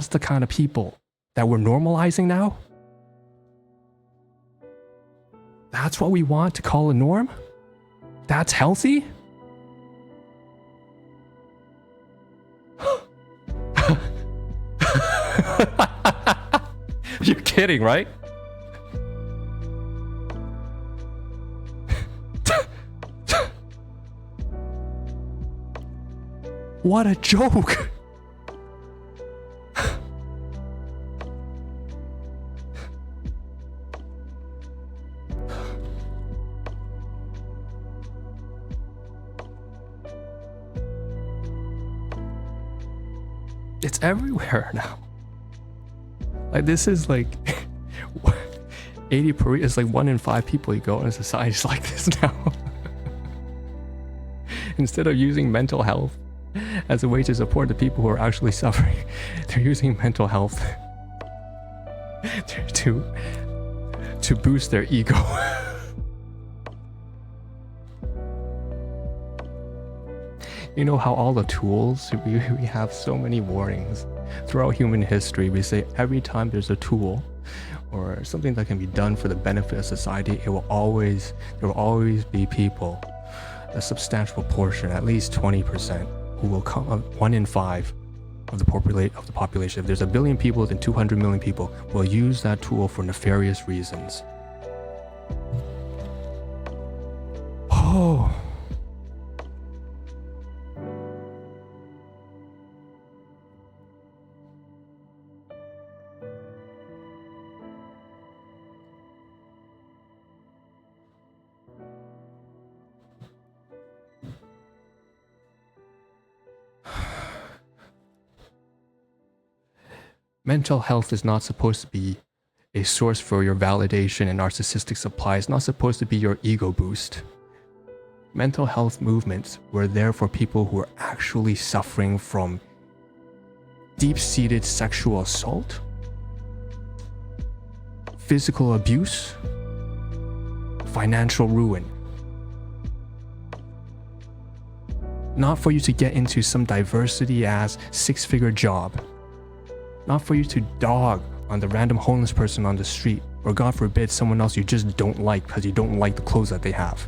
That's the kind of people that we're normalizing now? That's what we want to call a norm? That's healthy? You're kidding, right? What a joke! It's everywhere now. Like, this is like 80 per, it's like 1 in 5 people you go in a society is like this now. Instead of using mental health as a way to support the people who are actually suffering, they're using mental health to boost their ego. You know how all the tools, we have so many warnings throughout human history. We say every time there's a tool or something that can be done for the benefit of society, there will always be people, a substantial portion, at least 20%, who will come, 1 in 5 of the population. If there's 1 billion people, then 200 million people will use that tool for nefarious reasons. Oh. Mental health is not supposed to be a source for your validation and narcissistic supply. It's not supposed to be your ego boost. Mental health movements were there for people who are actually suffering from deep-seated sexual assault, physical abuse, financial ruin. Not for you to get into some diversity-ass 6-figure job. Not for you to dog on the random homeless person on the street, or God forbid someone else you just don't like because you don't like the clothes that they have.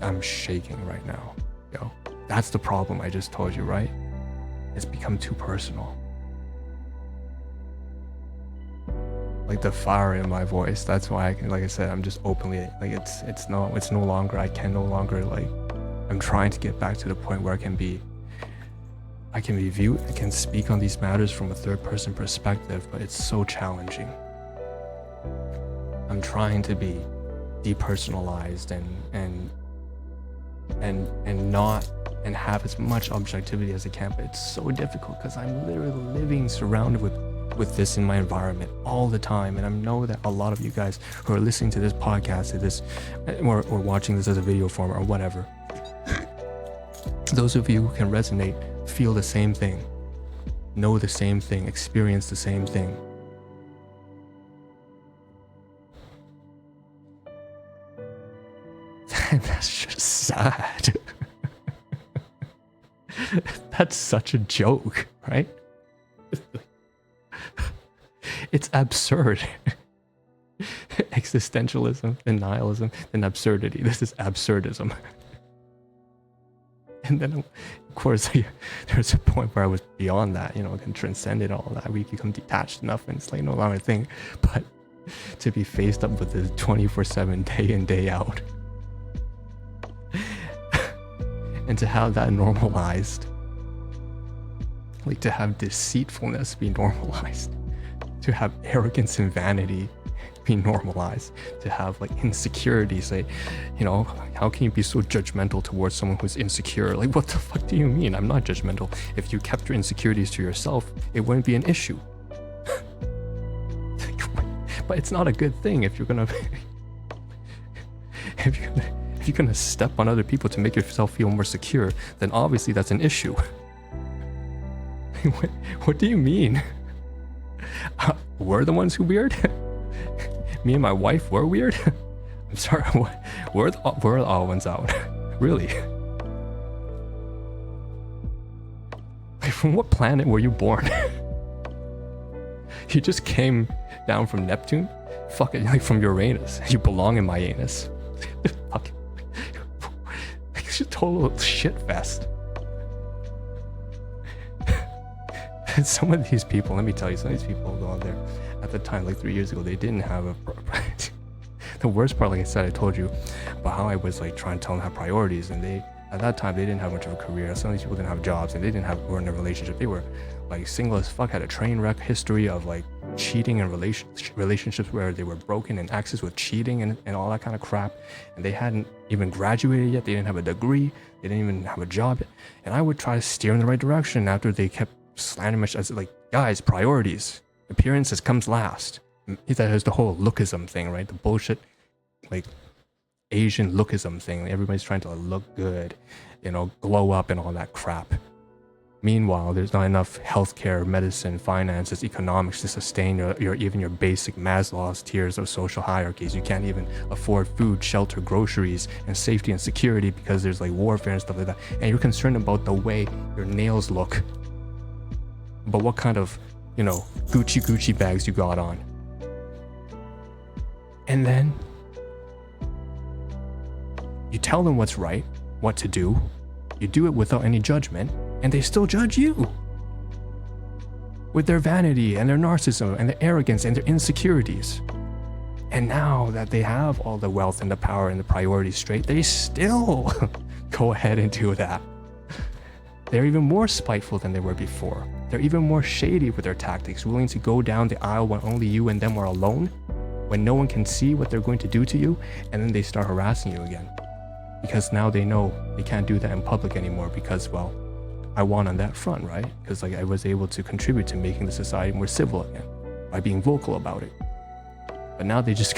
I'm shaking right now. Yo, that's the problem I just told you, right? It's become too personal. Like the fire in my voice, that's why I can, like I said, I'm just openly, like it's no longer, I can no longer, like, I'm trying to get back to the point where I can be viewed, I can speak on these matters from a third person perspective, but it's so challenging. I'm trying to be depersonalized and have as much objectivity as I can, but it's so difficult because I'm literally living surrounded with this in my environment all the time. And I know that a lot of you guys who are listening to this podcast, to this, or watching this as a video form or whatever, those of you who can resonate, feel the same thing, know the same thing, experience the same thing. That's just sad. That's such a joke, right? It's absurd. Existentialism, then nihilism, then absurdity. This is absurdism. And then, of course, there's a point where I was beyond that, I can transcend it all that. We become detached enough and it's like no longer a thing. But to be faced up with this 24/7, day in, day out, and to have that normalized, like to have deceitfulness be normalized, to have arrogance and vanity be normalized, to have like insecurity, say, how can you be so judgmental towards someone who's insecure? Like, what the fuck do you mean? I'm not judgmental. If you kept your insecurities to yourself, it wouldn't be an issue. But it's not a good thing if you're gonna if you're gonna step on other people to make yourself feel more secure, then obviously that's an issue. What do you mean? We're the ones who weird? Me and my wife were weird. I'm sorry, we're the odd ones out. Really? Like, from what planet were you born? You just came down from Neptune? Fuck it, like from Uranus. You belong in my anus. Fuck. It's a total shit fest. Some of these people, let me tell you, some of these people go out there at the time, like 3 years ago, they didn't have a the worst part, like I said, I told you about how I was like trying to tell them how priorities, and they at that time they didn't have much of a career. Some of these people didn't have jobs, and they were in a relationship. They were like single as fuck, had a train wreck history of like cheating and relationships where they were broken and access with cheating and all that kind of crap, and they hadn't even graduated yet. They didn't have a degree, they didn't even have a job yet. And I would try to steer in the right direction after they kept slandering me as like, guys, priorities, appearances comes last. That is the whole lookism thing, right? The bullshit like Asian lookism thing. Everybody's trying to look good, you know, glow up and all that crap. Meanwhile, there's not enough healthcare, medicine, finances, economics to sustain even your basic Maslow's tiers of social hierarchies. You can't even afford food, shelter, groceries, and safety and security because there's like warfare and stuff like that. And you're concerned about the way your nails look, but what kind of, you know, Gucci bags you got on. And then you tell them what's right, what to do. You do it without any judgment, and they still judge you. With their vanity and their narcissism and their arrogance and their insecurities. And now that they have all the wealth and the power and the priorities straight, they still go ahead and do that. They're even more spiteful than they were before. They're even more shady with their tactics, willing to go down the aisle when only you and them are alone, when no one can see what they're going to do to you, and then they start harassing you again. Because now they know they can't do that in public anymore because, well, I won on that front, right? Because like I was able to contribute to making the society more civil again by being vocal about it. But now they just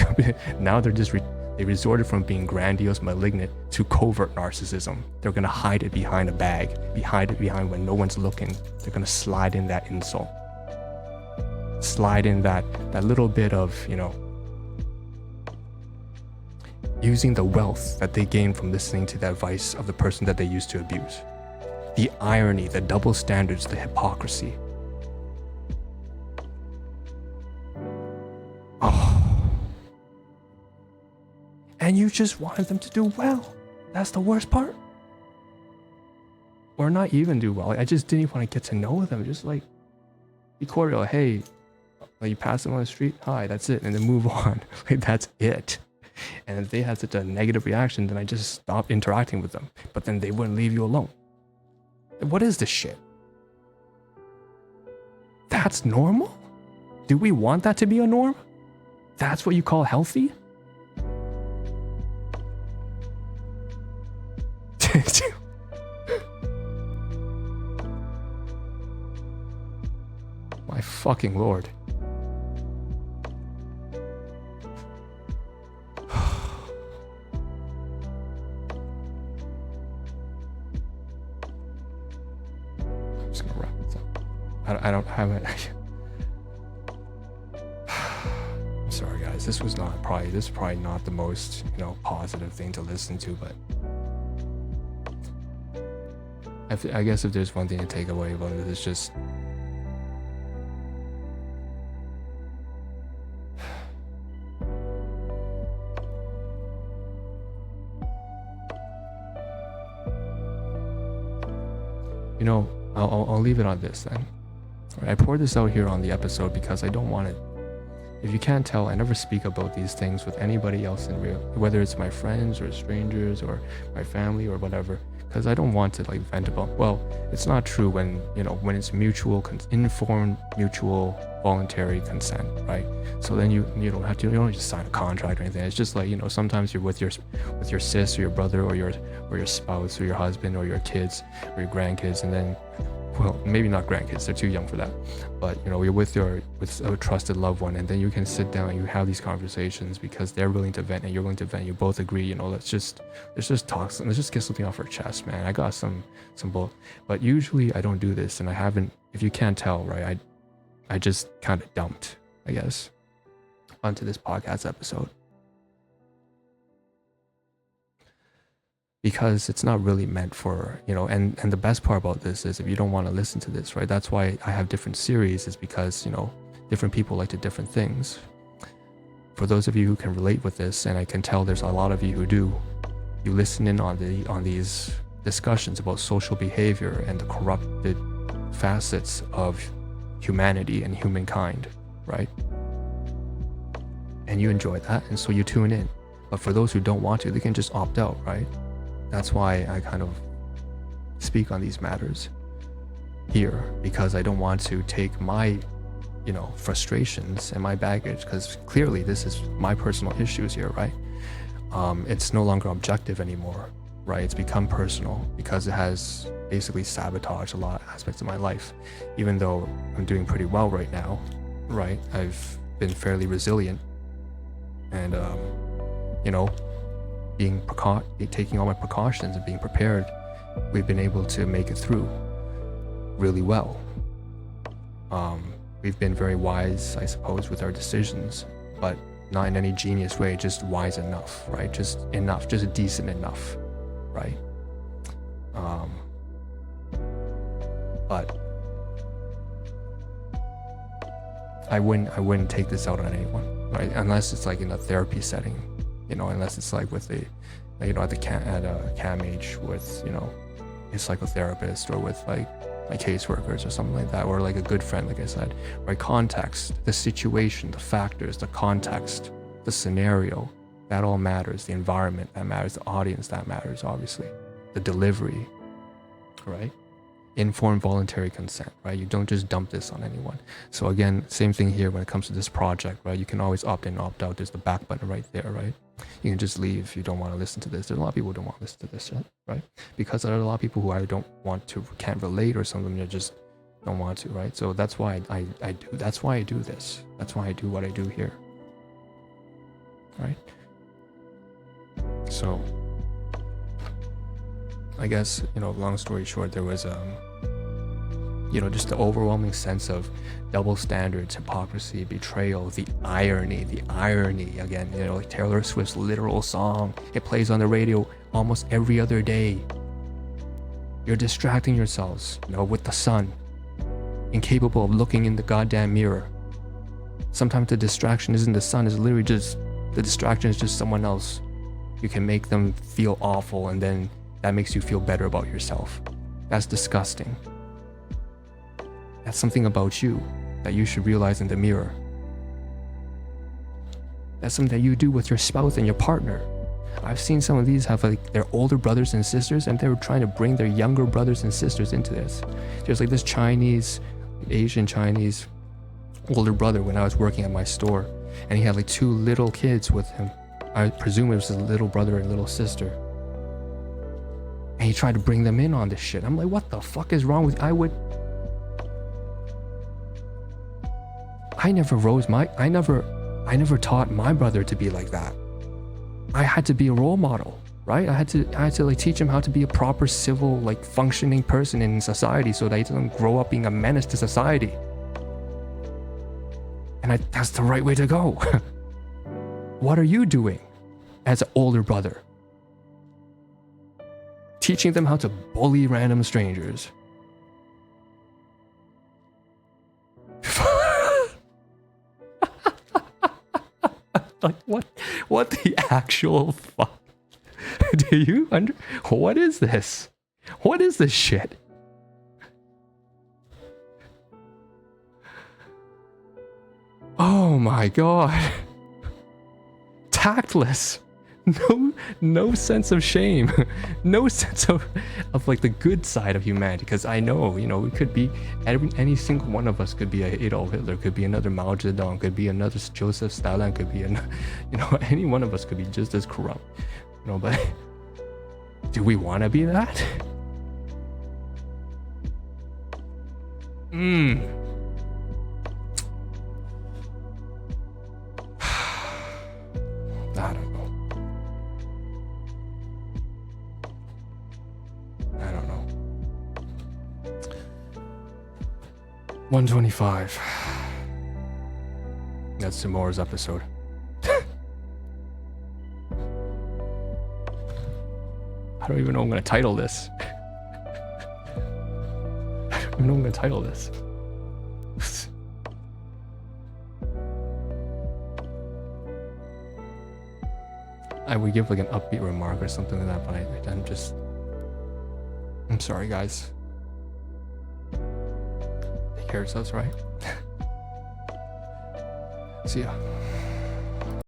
they resorted from being grandiose, malignant to covert narcissism. They're gonna hide it behind a bag, hide it behind when no one's looking. They're gonna slide in that insult, slide in that little bit of, you know, using the wealth that they gain from listening to the advice of the person that they used to abuse. The irony, the double standards, the hypocrisy. Oh. And you just wanted them to do well. That's the worst part. Or not even do well. I just didn't want to get to know them. Just like, be cordial. Hey, like you pass them on the street. Hi, that's it. And then move on. Like that's it. And if they had such a negative reaction, then I just stopped interacting with them. But then they wouldn't leave you alone. What is this shit? That's normal? Do we want that to be a norm? That's what you call healthy? My fucking lord. I don't have it. I'm sorry guys, this is probably not the most, you know, positive thing to listen to, but I guess if there's one thing to take away about it, it's just you know, I'll leave it on this then. I poured this out here on the episode because I don't want it. If you can't tell, I never speak about these things with anybody else in real, whether it's my friends or strangers or my family or whatever, because I don't want to like vent about, well, it's not true when, you know, when it's mutual, informed, mutual, voluntary consent, right? So then you don't have to, you don't just sign a contract or anything. It's just like, you know, sometimes you're with your sis or your brother or your spouse or your husband or your kids or your grandkids, and then, well, maybe not grandkids, they're too young for that, but you know, you're with a trusted loved one, and then you can sit down and you have these conversations because they're willing to vent and you're willing to vent. You both agree, you know, let's just talk, let's just get something off our chest, man. I got some both, but usually I don't do this, and I haven't. If you can't tell, right, I just kind of dumped, I guess. onto this podcast episode. Because it's not really meant for, and the best part about this is if you don't want to listen to this, right? That's why I have different series, is because, different people like to different things. For those of you who can relate with this, and I can tell there's a lot of you who do, you listen in on these discussions about social behavior and the corrupted facets of humanity and humankind, right? And you enjoy that, and so you tune in. But for those who don't want to, they can just opt out, right? That's why I kind of speak on these matters here, because I don't want to take my, frustrations and my baggage, because clearly this is my personal issues here, right? It's no longer objective anymore, right? It's become personal because it has basically sabotaged a lot of aspects of my life. Even though I'm doing pretty well right now, right? I've been fairly resilient and, taking all my precautions and being prepared, we've been able to make it through really well. We've been very wise, I suppose, with our decisions, but not in any genius way, just wise enough, right? Just enough, just decent enough, right? But I wouldn't take this out on anyone, right? Unless it's like in a therapy setting, unless it's like with at a CAMH with, a psychotherapist, or with like my caseworkers or something like that, or like a good friend, like I said, right? Context, the situation, the factors, the context, the scenario, that all matters. The environment, that matters. The audience, that matters, obviously. The delivery, right? Informed voluntary consent, right? You don't just dump this on anyone. So again, same thing here when it comes to this project, right? You can always opt in, opt out. There's the back button right there, right? You can just leave if you don't want to listen to this. There's a lot of people who don't want to listen to this, right? Because there are a lot of people who either don't want to, can't relate, or some of them just don't want to, right? So that's why I do. That's why I do this. That's why I do what I do here, right? So I guess, long story short, there was just the overwhelming sense of double standards, hypocrisy, betrayal, the irony again, like Taylor Swift's literal song. It plays on the radio almost every other day. You're distracting yourselves, with the sun, incapable of looking in the goddamn mirror. Sometimes the distraction isn't the sun, it's literally just, the distraction is just someone else. You can make them feel awful, and then that makes you feel better about yourself. That's disgusting. That's something about you that you should realize in the mirror. That's something that you do with your spouse and your partner. I've seen some of these have like their older brothers and sisters, and they were trying to bring their younger brothers and sisters into this. There's like this Asian Chinese older brother when I was working at my store, and he had like 2 little kids with him. I presume it was his little brother and little sister. And he tried to bring them in on this shit. I'm like, what the fuck is wrong with you? I never taught my brother to be like that. I had to be a role model, right? I had to like teach him how to be a proper civil, like functioning person in society, so that he doesn't grow up being a menace to society. And that's the right way to go. What are you doing as an older brother? Teaching them how to bully random strangers. Like what the actual fuck? Do you what is this? What is this shit? Oh my god. Tactless. No sense of shame. No sense of like the good side of humanity. Because I know, we could be, any single one of us could be a Adolf Hitler, could be another Mao Zedong, could be another Joseph Stalin, could be any one of us could be just as corrupt. But do we want to be that? I don't know. 125. that's tomorrow's episode. I don't even know what I'm gonna title this. I don't even know what I'm gonna title this. I would give like an upbeat remark or something like that, but I'm sorry guys. Take care of yourselves, right? See ya.